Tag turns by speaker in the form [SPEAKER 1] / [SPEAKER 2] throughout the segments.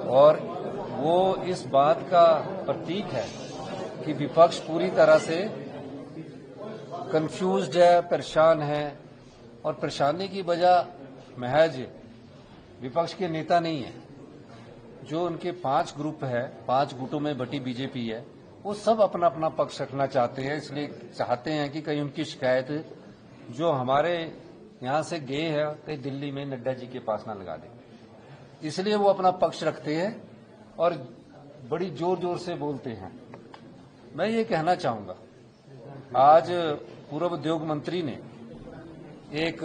[SPEAKER 1] और वो इस बात का प्रतीक है कि विपक्ष पूरी तरह से कंफ्यूज्ड है, परेशान है। और परेशानी की वजह महज विपक्ष के नेता नहीं है। जो उनके 5 ग्रुप है, 5 गुटों में बटी बीजेपी है, वो सब अपना अपना पक्ष रखना चाहते हैं। इसलिए चाहते हैं कि कहीं उनकी शिकायत जो हमारे यहां से गए हैं कहीं दिल्ली में नड्डा जी के पास ना लगा दें। इसलिए वो अपना पक्ष रखते हैं और बड़ी जोर जोर से बोलते हैं। मैं ये कहना चाहूंगा, आज पूर्व उद्योग मंत्री ने एक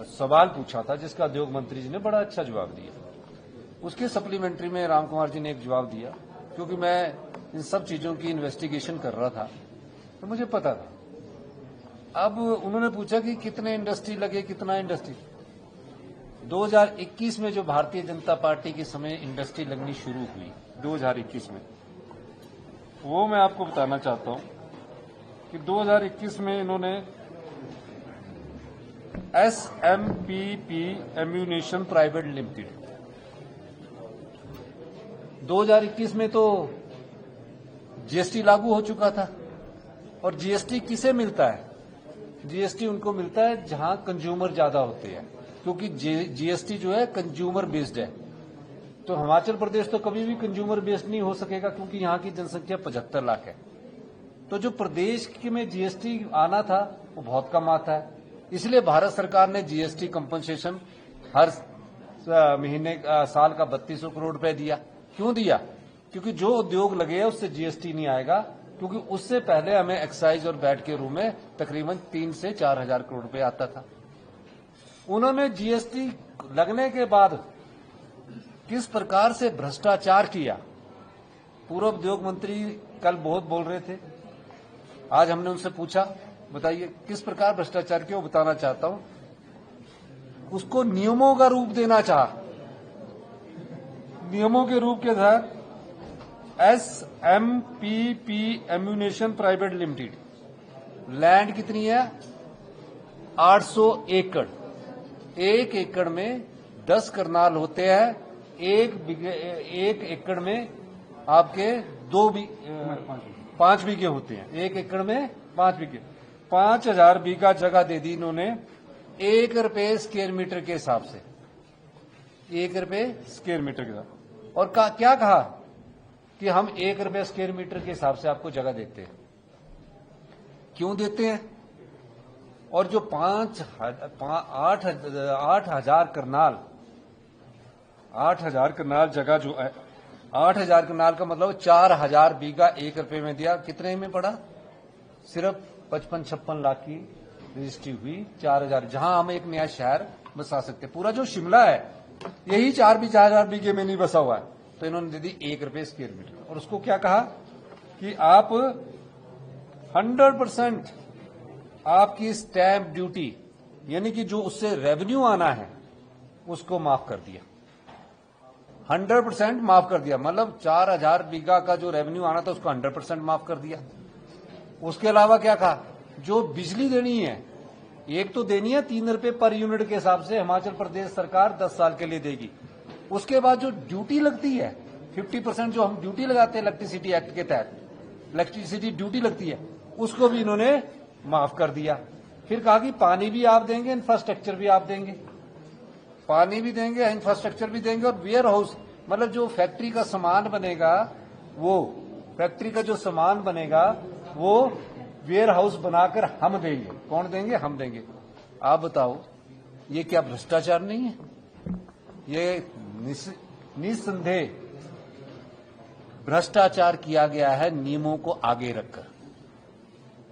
[SPEAKER 1] सवाल पूछा था जिसका उद्योग मंत्री जी ने बड़ा अच्छा जवाब दिया। उसके सप्लीमेंट्री में राम कुमार जी ने एक जवाब दिया। क्योंकि मैं इन सब चीजों की इन्वेस्टिगेशन कर रहा था तो मुझे पता था। अब उन्होंने पूछा कि कितने इंडस्ट्री लगे, कितना इंडस्ट्री। 2021 में जो भारतीय जनता पार्टी के समय इंडस्ट्री लगनी शुरू हुई 2021 में, वो मैं आपको बताना चाहता हूं कि 2021 में इन्होंने SMPP एम्यूनेशन प्राइवेट लिमिटेड 2021 में तो जीएसटी लागू हो चुका था। और जीएसटी किसे मिलता है? जीएसटी उनको मिलता है जहां कंज्यूमर ज्यादा होते हैं, क्योंकि जीएसटी जो है कंज्यूमर बेस्ड है। तो हिमाचल प्रदेश तो कभी भी कंज्यूमर बेस्ड नहीं हो सकेगा क्योंकि यहां की जनसंख्या 75 लाख है। तो जो प्रदेश में जीएसटी आना था वो बहुत कम आता है। इसलिए भारत सरकार ने जीएसटी कंपनसेशन हर महीने साल का 3200 करोड़ रुपए दिया। क्यों दिया? क्योंकि जो उद्योग लगे हैं उससे जीएसटी नहीं आएगा, क्योंकि उससे पहले हमें एक्साइज और वैट के रूप में तकरीबन 3 से 4 हजार करोड़ रुपए आता था। उन्होंने जीएसटी लगने के बाद किस प्रकार से भ्रष्टाचार किया। पूर्व उद्योग मंत्री कल बहुत बोल रहे थे। आज हमने उनसे पूछा, बताइए किस प्रकार भ्रष्टाचार किया, वो बताना चाहता हूं। उसको नियमों का रूप देना चाहा। नियमों के रूप के तहत SMPP ammunition private limited, land कितनी है? 800 एकड़। 1 एकड़ में 10 करनाल होते हैं। 1 एकड़ में आपके 5 बीघे होते हैं। 1 एकड़ में 5 बीघे। 5000 बीघा जगह दे दी इन्होंने 1 रुपए स्क्वायर मीटर के हिसाब से। 1 रुपए स्क्वायर मीटर के हिसाब। और क्या कहा कि हम 1 रुपए स्क्वायर मीटर के हिसाब से आपको जगह देते हैं। क्यों देते हैं? और जो 8,000 करनाल जगह जो है, 8,000 करनाल का मतलब 4,000 बीघा 1 रुपए में दिया। कितने में पड़ा? सिर्फ 55-56 लाख की रजिस्ट्री हुई। 4,000, जहां हम एक नया शहर बसा सकते। पूरा जो शिमला है यही 4,000 बीघे में नहीं बसा हुआ है। तो इन्होंने दे दी 1 रुपए स्क्वायर मीटर। और उसको क्या कहा कि आप 100% आपकी स्टैंप ड्यूटी, यानी कि जो उससे रेवेन्यू आना है उसको माफ कर दिया। 100% माफ कर दिया। मतलब 4,000 बीघा का जो रेवेन्यू आना था उसको 100% माफ कर दिया। उसके अलावा क्या कहा? जो बिजली देनी है, एक तो देनी है 3 रुपए पर यूनिट के हिसाब से हिमाचल प्रदेश सरकार 10 साल के लिए देगी। उसके बाद जो ड्यूटी लगती है 50% जो हम ड्यूटी लगाते हैं इलेक्ट्रिसिटी एक्ट के तहत, इलेक्ट्रिसिटी ड्यूटी लगती है, उसको भी इन्होंने माफ कर दिया। फिर कहा कि पानी भी आप देंगे, इंफ्रास्ट्रक्चर भी आप देंगे। पानी भी देंगे, इंफ्रास्ट्रक्चर भी देंगे। और वेयर हाउस, मतलब जो फैक्ट्री का सामान बनेगा, वो फैक्ट्री का जो सामान बनेगा वो वेयर हाउस बनाकर हम देंगे। कौन देंगे? हम देंगे। आप बताओ, ये क्या भ्रष्टाचार नहीं है? ये निस्संदेह भ्रष्टाचार किया गया है नियमों को आगे रखकर।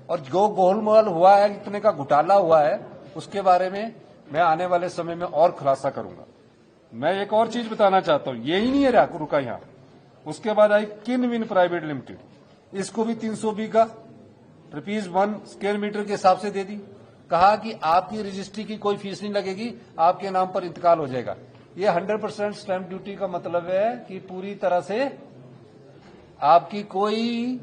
[SPEAKER 1] और जो गोलमाल हुआ है, इतने का घोटाला हुआ है, उसके बारे में मैं आने वाले समय में और खुलासा करूंगा। मैं एक और चीज बताना चाहता हूं, यही नहीं है रुका यहां। उसके बाद आई किनविन प्राइवेट लिमिटेड, इसको भी 300 बीघा ₹1 स्क्वायर मीटर के हिसाब से दे दी। कहा कि आपकी रजिस्ट्री की कोई फीस नहीं लगेगी, आपके नाम पर इंतकाल हो जाएगा। ये 100% स्टैंप ड्यूटी का मतलब है कि पूरी तरह से आपकी कोई,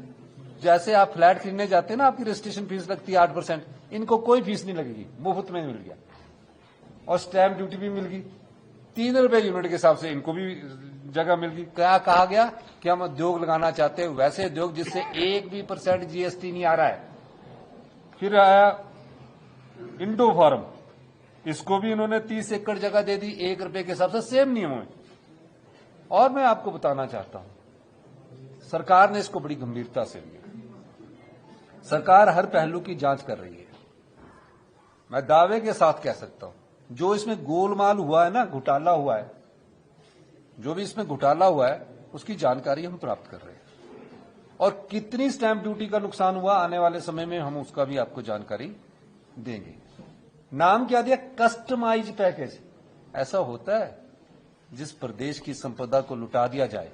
[SPEAKER 1] जैसे आप फ्लैट खरीदने जाते हैं ना, आपकी रजिस्ट्रेशन फीस लगती है 8%, इनको कोई फीस नहीं लगेगी, मुफ्त में मिल गया। और स्टैंप ड्यूटी भी मिल गई। 3 रुपए यूनिट के हिसाब से इनको भी जगह मिल गई। क्या कहा गया कि हम उद्योग लगाना चाहते हैं, वैसे उद्योग जिससे 1% जीएसटी नहीं आ रहा है। फिर आया इंडो फार्म, इसको भी इन्होंने 30 एकड़ जगह दे दी 1 रुपए के हिसाब से, सेम नियमों में। और मैं आपको बताना चाहता हूं, सरकार ने इसको बड़ी गंभीरता से लिया। सरकार हर पहलू की जांच कर रही है। मैं दावे के साथ कह सकता हूं, जो इसमें गोलमाल हुआ है ना, घोटाला हुआ है, जो भी इसमें घोटाला हुआ है उसकी जानकारी हम प्राप्त कर रहे हैं। और कितनी स्टैंप ड्यूटी का नुकसान हुआ आने वाले समय में हम उसका भी आपको जानकारी देंगे। नाम क्या दिया? Customize package. ऐसा होता है जिस प्रदेश की संपदा को लुटा दिया जाए,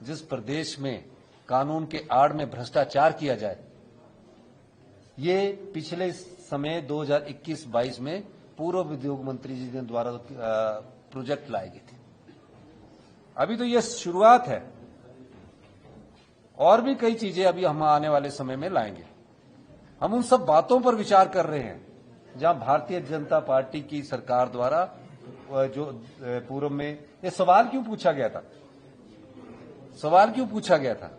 [SPEAKER 1] जिस प्रदेश में कानून के आड़ में भ्रष्टाचार किया जाए। ये पिछले समय 2021-22 में पूर्व उद्योग मंत्री जी के द्वारा प्रोजेक्ट लाए गए थे। अभी तो ये शुरुआत है, और भी कई चीजें अभी हम आने वाले समय में लाएंगे। हम उन सब बातों पर विचार कर रहे हैं जहां भारतीय जनता पार्टी की सरकार द्वारा जो पूर्व में ये सवाल क्यों पूछा गया था, सवाल क्यों पूछा गया था,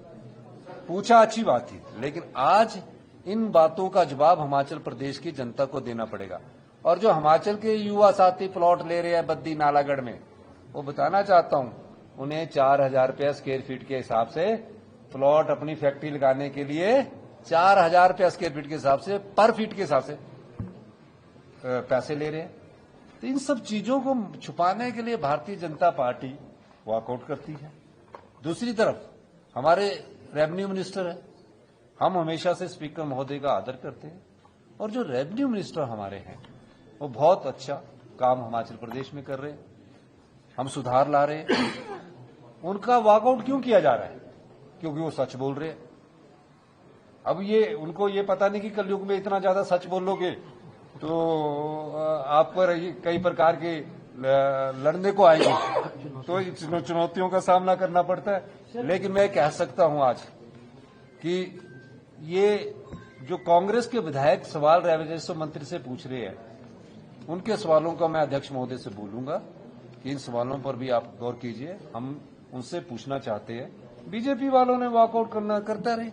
[SPEAKER 1] पूछा अच्छी बात थी, लेकिन आज इन बातों का जवाब हिमाचल प्रदेश की जनता को देना पड़ेगा। और जो हिमाचल के युवा साथी प्लॉट ले रहे हैं बद्दी नालागढ़ में, वो बताना चाहता हूं, उन्हें 4000 रुपया स्क्वायर फीट के हिसाब से प्लॉट अपनी फैक्ट्री लगाने के लिए 4000 रुपया स्क्वायर फीट के हिसाब से, पर फीट के हिसाब से पैसे ले रहे हैं। तो इन सब चीजों को छुपाने के लिए भारतीय जनता पार्टी वॉकआउट करती है। दूसरी तरफ हमारे रेवेन्यू मिनिस्टर है, हम हमेशा से स्पीकर महोदय का आदर करते हैं, और जो रेवेन्यू मिनिस्टर हमारे हैं वो बहुत अच्छा काम हिमाचल प्रदेश में कर रहे हैं, हम सुधार ला रहे हैं। उनका वॉकआउट क्यों किया जा रहा है? क्योंकि वो सच बोल रहे हैं। अब ये उनको ये पता नहीं कि कलयुग में इतना ज्यादा सच बोलोगे तो आप पर कई प्रकार के लड़ने को आएंगे, तो चुनौतियों का सामना करना पड़ता है। लेकिन मैं कह सकता हूं आज कि ये जो कांग्रेस के विधायक सवाल राजस्व मंत्री से पूछ रहे हैं, उनके सवालों का मैं अध्यक्ष महोदय से बोलूंगा कि इन सवालों पर भी आप गौर कीजिए। हम उनसे पूछना चाहते हैं, बीजेपी वालों ने वॉकआउट करता रहे,